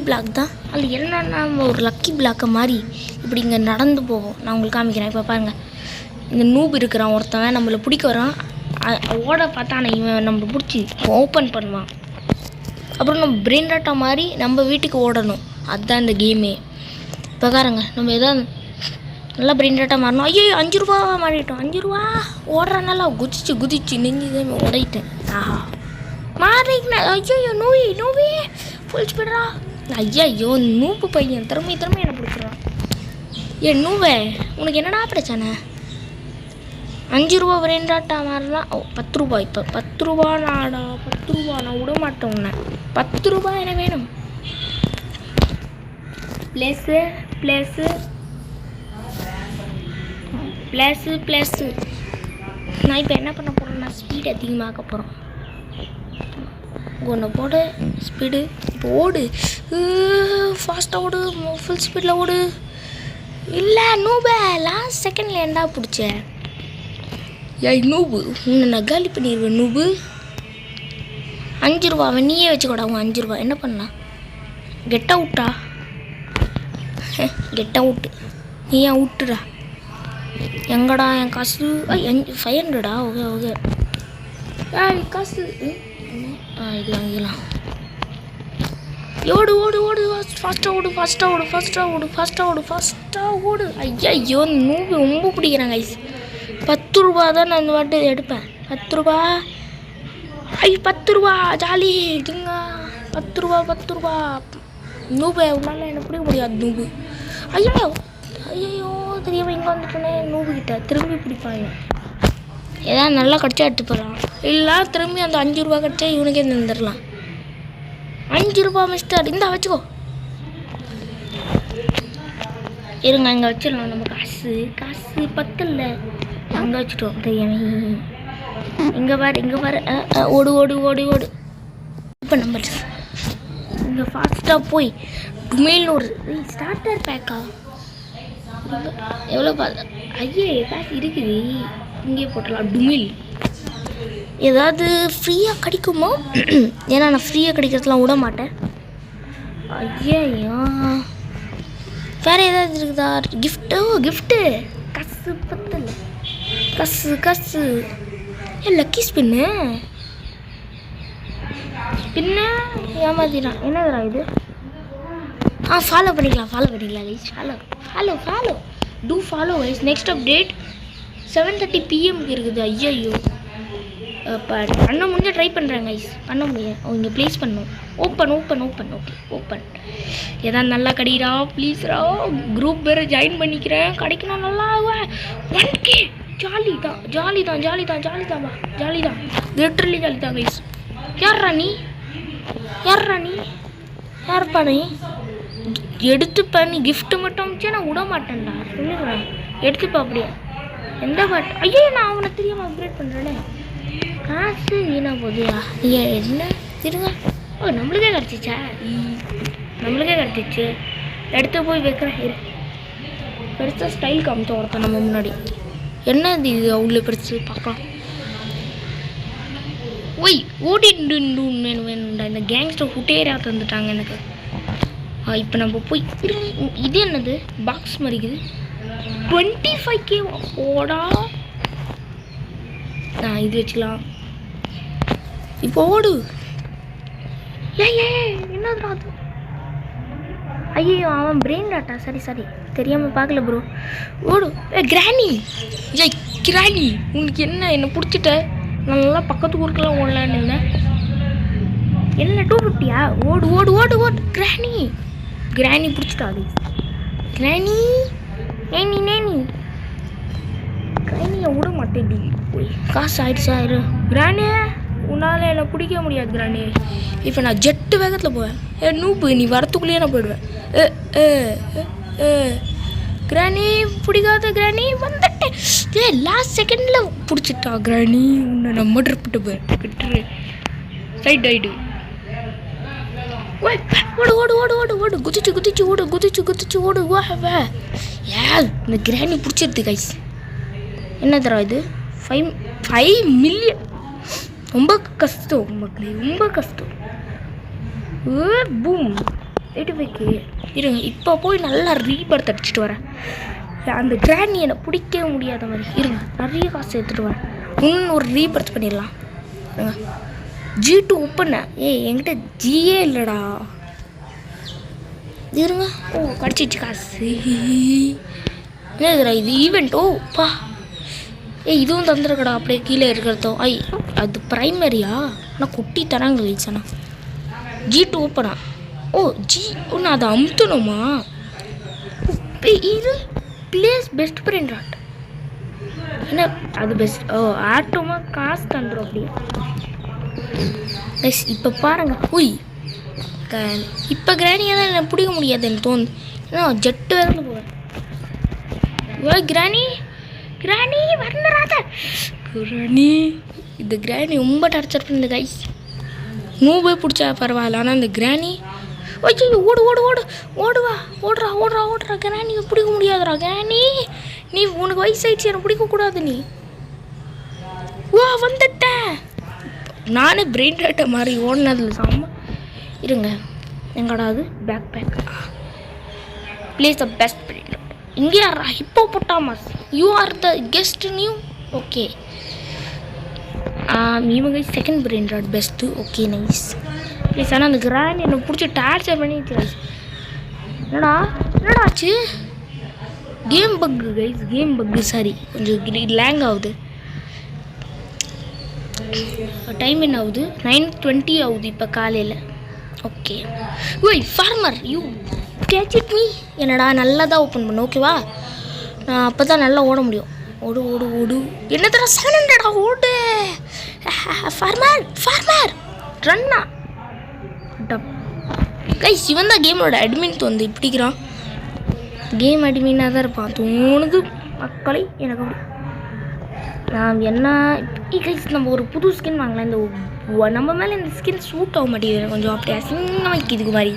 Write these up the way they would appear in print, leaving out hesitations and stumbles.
Black தான். அதில் என்னென்னா ஒரு லக்கி பிளாக்கை மாதிரி இப்படி இங்கே நடந்து போகும். நான் உங்களுக்கு காமிக்கிறேன். இப்போ பாருங்கள், இந்த நூப் இருக்கிறான் ஒருத்தவன், நம்மளை பிடிக்க வரான். ஓட பார்த்தா இவன் நம்மளை பிடிச்சி ஓப்பன் பண்ணுவான். அப்புறம் நம்ம பிரெயின் டாட்டா மாதிரி நம்ம வீட்டுக்கு ஓடணும். அதுதான் இந்த கேமே. இப்போ பாருங்க, நம்ம எதாவது நல்லா பிரெயின் டாட்டா மாறணும். ஐயோ 5 ரூபா மாறிட்டோம். 5 ரூபா ஓடுறனால குதிச்சு நெஞ்சு உடையிட்டேன். ஆஹா மாறிக்கினேன். ஐயோ நோவி ஃபுல் ஸ்பீடா. ஐயோ நூப்பு பையன் திறமை என்ன பிடிக்கிறான். ஏன் நூவே, உனக்கு என்னடா பிரச்சனை? 5 ரூபா பிரெயின் டாட்டா மாறலாம். 10 ரூபா. இப்போ 10 ரூபா நாடா, 10 ரூபா நான் விட மாட்டேன் உன்னை. 10 ரூபா எனக்கு வேணும். ப்ளஸ்ஸு நான் இப்போ என்ன பண்ண போகிறேன்னா ஸ்பீட் அதிகமாக்க போகிறோம். ஒன்று போடு ஸ்பீடு. இப்போ ஓடு, ஃபாஸ்ட்டாக ஓடு, ஃபுல் ஸ்பீடில் ஓடு. இல்லை நூபே, லாஸ்ட் செகண்டில் ஏண்டா பிடிச்சேன். ஏய் நூபு, உன்னை நான் காலி பண்ணிடுவேன் நூபு. 5 ரூபா அவன் நீயே வச்சுக்கூடா. அவன் 5 ரூபா என்ன பண்ணலாம்? கெட் அவுட்டா? Get out. நீ ஏன் அவுட்டுடா? எங்கடா என் காசு? 500டா? ஓகே காசு. இது வாங்கிக்கலாம். ஓடு ஃபாஸ்ட்டாக ஓடு. ஐயோ நூபு ரொம்ப பிடிக்கிறாங்க ஐஸ். 10 ரூபா தான் நான் இந்த வாட்டி எடுப்பேன். 10 ரூபா. 10 ரூபா ஜாலி இதுங்க. 10 ரூபா நூபு. உன்னால என்ன பிடிக்க முடியாது நூபு. ஐயோ தெரியாமல் இங்கே வந்துட்டோன்னே நூபு கிட்ட திரும்பி பிடிப்பாங்க. ஏதாவது நல்லா கிடச்சா எடுத்து போகலாம். இல்லை திரும்பி அந்த 5 ரூபா கிடச்சா இவனுக்கே தந்துடலாம். 5 ரூபா மிஸ்டர், இந்தா வச்சுக்கோ. இருங்க இங்கே வச்சிடலாம். நம்ம காசு 10 இல்லை, அங்கே வச்சுட்டோம் தெரியாம. இங்கே பாரு. ஓடு. இப்போ நம்ம இங்கே ஃபாஸ்ட்டாக போய் டுமெயில்னு ஒரு ஸ்டார்டர் பேக்கா எவ்வளோ பேக் இருக்குது. இங்கே போட்டலாம் டுமில். ஏதாவது ஃப்ரீயாக கிடைக்குமோ? ஏன்னா நான் ஃப்ரீயாக கிடைக்கிறதுலாம் விட மாட்டேன். ஐயோ வேறு ஏதாவது இருக்குதா? கிஃப்ட்டு கசு 10 கசு. லக்கி ஸ்பின்னு ஏமாத்திடான். என்னதுடா இது? ஃபாலோ பண்ணிக்கலாம் guys. Follow to follow guys. Next update 7:30 PM இருக்குது. ஐயோ இப்போ பண்ண முடிஞ்ச ட்ரை பண்ணுறேன் கைஸ். பண்ண முடியும். இங்கே ப்ளேஸ் பண்ணணும். ஓப்பன். Okay open. ஏதாவது நல்லா கிடைக்கிறா ப்ளீஸ்ரா. குரூப் வேறு ஜாயின் பண்ணிக்கிறேன். கிடைக்கணும் நல்லா. 1K ஜாலி தான். லிட்ரலி ஜாலி தான் கைஸ். யார்ரா நீ? யார்ப்பா நீ? எடுத்துப்பா. நீ கிஃப்ட்டு மட்டும் அமிச்சா நான் விட மாட்டேன்டா. சொல்லிடுறேன். எடுத்துப்பா அப்படியே. எந்த பாட்டு? ஐயோ நான் அவனை தெரியாமல் அப்கிரேட் பண்ணுறேனே. காசு வீணா போதியா? என்ன இருங்க. நம்மளுக்கே கிடச்சிச்சு. எடுத்து போய் வைக்கிறேன். பெருசாக ஸ்டைல் காமிச்ச ஒருத்தன் நம்ம முன்னாடி. என்ன இது அவ்வளோ பெருசு பார்க்கலாம். வேணும்டா. இந்த கேங்ஸ்டர் ஃபுட்டேரியா தந்துட்டாங்க எனக்கு. இப்போ நம்ம போய் இது என்னது பாக்ஸ் மாதிரி இருக்குது. 25K ஓடா. இது வச்சுக்கலாம். இப்போ ஓடு. என்னதுடா அது? ஐயோ அவன் பிரெயின் டாட்டா. சரி தெரியாமல் பார்க்கல ப்ரோ. ஓடு. கிராணி உனக்கு என்ன பிடிச்சிட்ட? நல்லா பக்கத்து ஊருக்கெல்லாம் ஓடலான்னு இருந்தேன். என்ன 250யா? ஓடு. கிராணி பிடிச்சிட்டா. அது கிராணியை விட மாட்டேன். காசு ஆயிடுச்சு. கிராணி உன்னால் என்னை பிடிக்க முடியாது கிராணி. இப்போ நான் ஜெட்டு வேகத்தில் போவேன். நூப்பு நீ வரத்துக்குள்ளேயே நான் போயிடுவேன். கிராணி பிடிக்காத. கிராணி வந்துட்டேன். லாஸ்ட் செகண்டில் பிடிச்சிட்டா கிராணி. உன்னை நம்ம ட்ரிப்பிட்டு போயிட்டு சைட் ஆயிடு. ஓடு. குதிச்சு ஓடு. இந்த கிராணி பிடிச்சிருது கைஸ். என்ன தரா இது? 5 மில்லியன். ரொம்ப கஷ்டம் மக்களே, ரொம்ப கஷ்டம். பூம். 85K இருங்க. இப்போ போய் நல்லா ரீபர்த் அடிச்சுட்டு வரேன். அந்த கிராணி என்னை பிடிக்கவே முடியாத மாதிரி இருங்க. நிறைய காசு எடுத்துகிட்டு வரேன். இன்னும் ஒரு ரீபர்த் பண்ணிடலாம். இருங்க. G2 open. என்கிட்ட ஜியே இல்லைடா. இருங்க. ஓ கிடச்சிச்சு காசு. என்னதுடா இது ஈவெண்ட்? ஓ பா. இதுவும் தந்துருக்கடா அப்படியே கீழே இருக்கிறதோ. அது ப்ரைமரியா? ஆனால் குட்டி தராங்க வீழ்ச்சானா. G2 ஓப்பனா? ஓ ஒன்று அதை அமுத்தணுமா? இது பிளேஸ் பெஸ்ட் ஃப்ரெண்ட் ஆட் என்ன அது பெஸ்ட்? ஓ ஆட்டோமா காசு தந்துடும் அப்படியே. இப்போ பாருங்க. இப்போ கிராணியாக தான் என்ன பிடிக்க முடியாது எனக்கு தோணுது. ஏன்னா ஜெட்டு வேறு போவேன். கிராணி வரணுறாத கிராணி. இந்த கிராணி ரொம்ப டார்ச்சர் பண்ணுது கைஸ். நூபே பிடிச்சா பரவாயில்ல. ஆனால் இந்த கிராணி ஓடுறா கிராணி பிடிக்க முடியாதுடா. கிராணி நீ உனக்கு வயசாயிடுச்சு, எனக்கு பிடிக்கக்கூடாது. நீ வந்துட்டேன். நானே பிரெயின் டாட்டை மாதிரி ஓடினதில்ல சாம. இருங்க எங்கடா அது back place the best brain dot. இங்கே யாரா? Hippopotamus. You are the guest new. Okay இவங்க second brain dot best. Okay nice please. ஆனால் அந்த கிராண்ட் என்னை பிடிச்சி டார்ச்சர் பண்ணிட்டு கைஸ். என்னடாச்சு? Game bug guys, game bug. Sorry கொஞ்சம் லேங் ஆகுது. டைம் என்ன ஆகுது? 9:20 ஆகுது இப்போ காலையில். Okay farmer you catch it me. என்னடா நல்லா தான் ஓப்பன் பண்ணு ஓகேவா? நான் அப்போ தான் நல்லா ஓட முடியும். ஓடு என்ன தர 700 ஓடு. ஃபார்மர் ரன்னா கைஸ். இவன் தான் கேமோட அட்மின் வந்து இப்படிக்கிறான். கேம் அட்மினாக தான் இருப்பான் தோணுது மக்களை எனக்கு. அப்படி நான் என்ன கைஸ் நம்ம ஒரு புது ஸ்கின் வாங்கலாம். இந்த நம்ம மேலே இந்த ஸ்கின் சூட் ஆக மாட்டேங்குது. கொஞ்சம் அப்படி அசிங்கமாக இதுக்கு மாதிரி.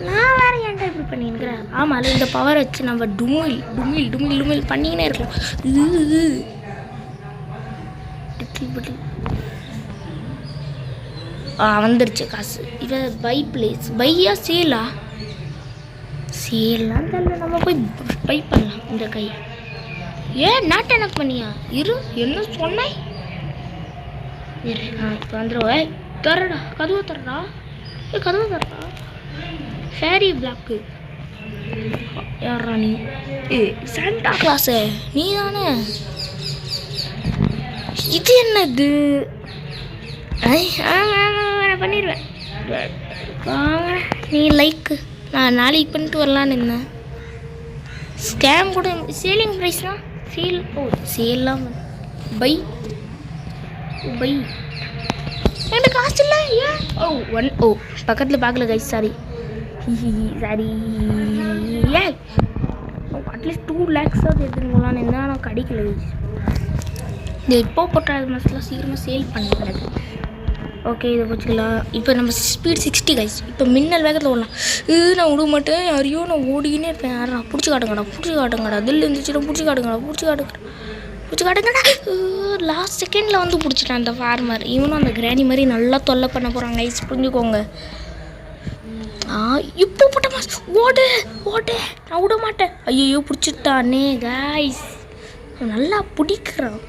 நான் வேற ஏன்டா இப்படி பண்ணிக்கிறேன்? ஆமாம் இந்த பவர் வச்சு நம்ம டுமில் பண்ணிக்கினே இருக்கலாம். வந்துருச்சு காசு. இவன் பையா சேலாம் தெரியல. நம்ம போய் பை பண்ணலாம். இந்த கை நாட் எனக்கு பண்ணியா? என்ன சொன்னாய்? இப்போ வந்துடுவேன். தரடா கதவை தரடா. ஃபேரி பிளாக்கு யாரா நீ? சாண்டா கிளாஸு நீ தானே? இது என்னது? பண்ணிடுவேன் வாங்க. நீ லைக்கு நான் நாளைக்கு பண்ணிட்டு வரலான்னு இருந்தேன். ஸ்கேம் கூட சேலிங் ப்ரைஸ்லாம் சேல்லாம் பை எனக்கு காசு இல்லை. ஏன் பக்கத்தில் பார்க்கல கைஸ். சாரி அட்லீஸ்ட் 2 lakhs எடுத்துன்னு இருந்தால் ஆனால் கிடைக்கல. இந்த இப்போ போட்ட மஸ்லாம் சீக்கிரமாக சேல் பண்ணிடுறது. ஓகே இதை வச்சுக்கலாம். இப்போ நம்ம ஸ்பீட் 60 கைஸ். இப்போ மின்னல் வேகத்தில் ஓடலாம். நான் விட மாட்டேன் யாரையோ. நான் ஓடிக்கினே இருப்பேன். யாரா பிடிச்சி காட்டுங்கடா. தில் இருந்துச்சுன்னா பிடிச்சி காட்டுங்கடா. லாஸ்ட் செகண்டில் வந்து பிடிச்சிட்டேன் அந்த ஃபார்மர். இவனும் அந்த கிராணி மாதிரி நல்லா தொல்லை பண்ண போகிறாங்க கைஸ், புரிஞ்சுக்கோங்க. இப்போ போட்ட மாஸ் ஓடு நான் விட மாட்டேன். ஐயோ பிடிச்சிட்டானே கைஸ். நல்லா பிடிக்கிறான்.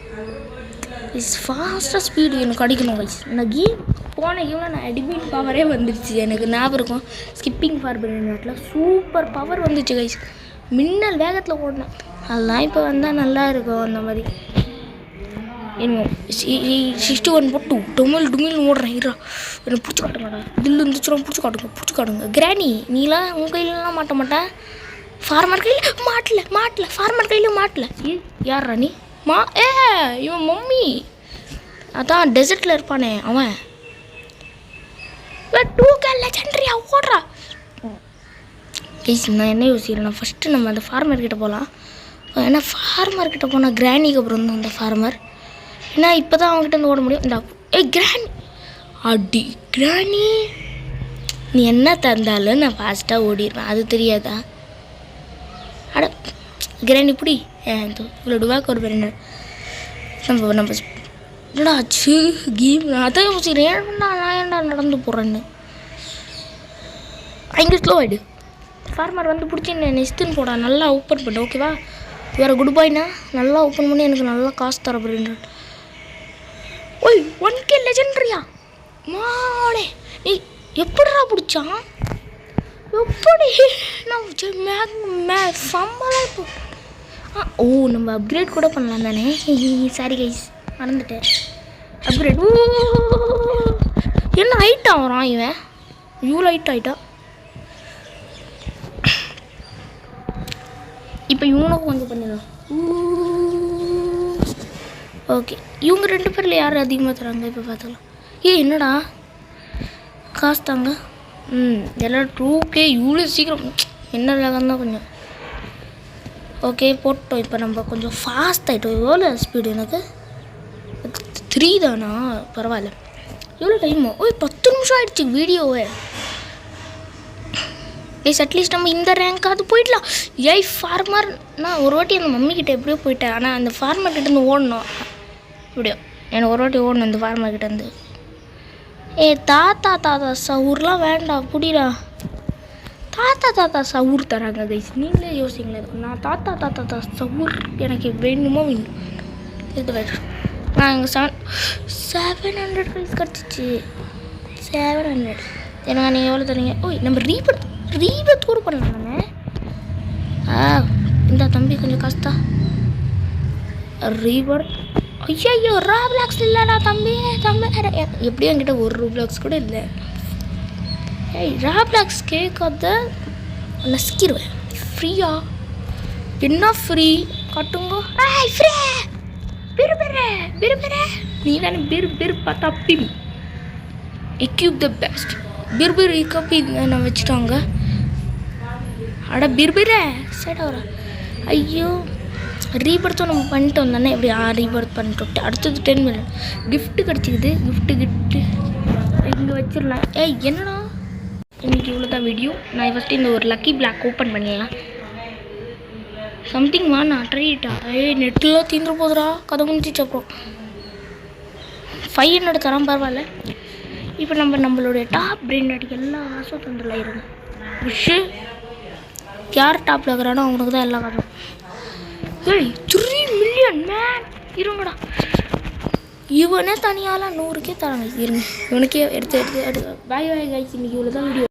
ஃபாஸ்ட்டாக ஸ்பீடு எனக்கு அடிக்கணும் கைஸ். நான் கேம் போன கேமில் நான் அட்மின் பவரே வந்துடுச்சு. எனக்கு ஞாபகம் இருக்கும். ஸ்கிப்பிங் ஃபார்பர் சூப்பர் பவர் வந்துச்சு கைஸ். மின்னல் வேகத்தில் ஓடினேன். அதெல்லாம் இப்போ வந்தால் நல்லா இருக்கும். அந்த மாதிரி என்ன 61 போட்டு டுமில் ஓடுறேன். என்னை பிடிச்சி காட்டுங்கடா. தில்லு இருந்துச்சுன்னா பிடிச்சி காட்டுங்க. கிராணி நீலாம் உங்கள் கையிலலாம் மாட்டேன். ஃபார்மர் கையில் மாட்டல. ஃபார்மர் கையில் மாட்டல. யார் ராணி? இவன் மம்மி அதான் டெசர்ட்டில் இருப்பானே அவன். 2K லெஜெண்டரியா ஓடுறா கைஸ். நான் என்ன யோசிக்கிறேன், ஃபஸ்ட்டு நம்ம அந்த ஃபார்மர்கிட்ட போகலாம். ஏன்னா ஃபார்மர்கிட்ட போனால் கிராணிக்கு அப்புறம் தான் அந்த ஃபார்மர். ஏன்னா இப்போ தான் அவங்ககிட்ட இருந்து ஓட முடியும். இந்த கிராணி கிராணி நீ என்ன தந்தாலும் நான் ஃபாஸ்ட்டாக ஓடிடுவேன். அது தெரியாதா? கிராணி இப்படி இவ்வளோ டுவாக்கு ஒரு பேர் என்ன நம்ம என்னடா ஆச்சு கேம்? அதான் யோசிக்கிறேன், நான் ஏன்டா நடந்து போகிறேன்னு. இங்கே ஸ்லோ ஆகிடு. ஃபார்மர் வந்து பிடிச்சி நெஸ்ட்டுன்னு போடா, நல்லா ஓப்பன் பண்ணு ஓகேவா? வேறு குட் பாய்னா நல்லா ஓப்பன் பண்ணி எனக்கு நல்லா காசு தர போகிறேன். ஓய் 1K லெஜெண்ட்ரியா மாடே, நீ எப்படிடா பிடிச்சான்? எப்படி நான் சம்மலாம் இப்போ. ஓ நம்ம அப்கிரேட் கூட பண்ணலாம் தானே. சாரி கைஸ், மறந்துட்டேன். அப்கிரேட். என்ன ஹைட் ஆகிறான் இவன், இவ்வளோ ஹைட் ஆகிட்டா. இப்போ இவனுக்கும் கொஞ்சம் பண்ணிடலாம். ஓகே, இவங்க 2 பேரில் யார் அதிகமாக தராங்க இப்போ பார்த்துக்கலாம். என்னடா காசு தாங்க. எல்லாம் 2K இவ்வளோ சீக்கிரம் என்ன ரகம் தான் கொஞ்சம். ஓகே போட்டோம். இப்போ நம்ம கொஞ்சம் ஃபாஸ்ட் ஆகிட்டோம். எவ்வளோ ஸ்பீடு எனக்கு 3 தானா? பரவாயில்ல. எவ்வளோ டைமோ? 10 நிமிஷம் ஆகிடுச்சு வீடியோவே. அட்லீஸ்ட் நம்ம இந்த ரேங்காவது போயிடலாம். ஃபார்மர் நான் ஒரு வாட்டி அந்த மம்மிக்கிட்ட எப்படியோ போயிட்டேன். ஆனால் அந்த ஃபார்மர்கிட்டேருந்து ஓடணும் எப்படியோ. எனக்கு ஒரு வாட்டி ஓடணும் இந்த ஃபார்மர்கிட்டேருந்து. தாத்தா சவுர்லாம் வேண்டாம் புடிடா. தாத்தா சவுர் தராங்க கைஸ், நீங்களே யோசிங்களேன். நான் தாத்தா சவுர் எனக்கு வேணுமோ வேணும். இது வேணும். நான் எங்கள் 700 கைஸ் கிடச்சிச்சு. 700 எனக்கு நீங்கள் எவ்வளோ தரீங்க? நம்ம ரீபர்த் கூட பண்ணலாம் நம்ம. இந்த தம்பி கொஞ்சம் கஷ்டம். ரீபர்த் ஐயோ ராப்ளாக்ஸ் இல்லைடா தம்பி. எப்படியும் என்கிட்ட ஒரு ரூப்ளாக்ஸ் கூட இல்லை. ராப்ளாக்ஸ் கேட்காத நசுக்கிடுவேன். ஃப்ரீயா? என்ன ஃப்ரீ காட்டுங்க. ஃப்ரீ பிறு நீ தானே பிறு பார்த்தா பிம் எக்யூப் த பெஸ்ட். பிறு இக்கப்பி நான் வச்சுட்டாங்க. அட பிறு சைடா வர. ஐயோ ரீபர்த்தும் நம்ம பண்ணிட்டோம் தானே. எப்படி ரீபர்த் பண்ணிட்டோம். அடுத்தது 10 மில்லியன் கிஃப்ட்டு கிடச்சிக்குது. கிஃப்ட்டு இங்கே வச்சிடலாம். என்னடா இன்றைக்கி இவ்வளோ தான் வீடியோ. நான் ஃபஸ்ட்டு இந்த ஒரு லக்கி பிளாக் ஓப்பன் பண்ணிடலாம். சம்திங் வா நான் ட்ரைட்டா. நெட்டெலாம் தீந்துட போதுடா. கதை முடிஞ்சிச்சு. அப்புறம் 500 தரம் பரவாயில்ல. இப்போ நம்மளுடைய டாப் பிரெயின் அடிக்க எல்லா காசும் தந்துடலாம். இருங்க விஷு யார் டாப்பில் இருக்கிறானோ அவனுக்கு தான் எல்லா காசும். 3 மில்லியன் மேன். இருங்கடா, இவனே தனியாலாம் 100K தராங்க. இருங்க இவனுக்கே எடுத்து பாய் கைஸ். இன்னைக்கு இவ்வளோ தான் வீடியோ.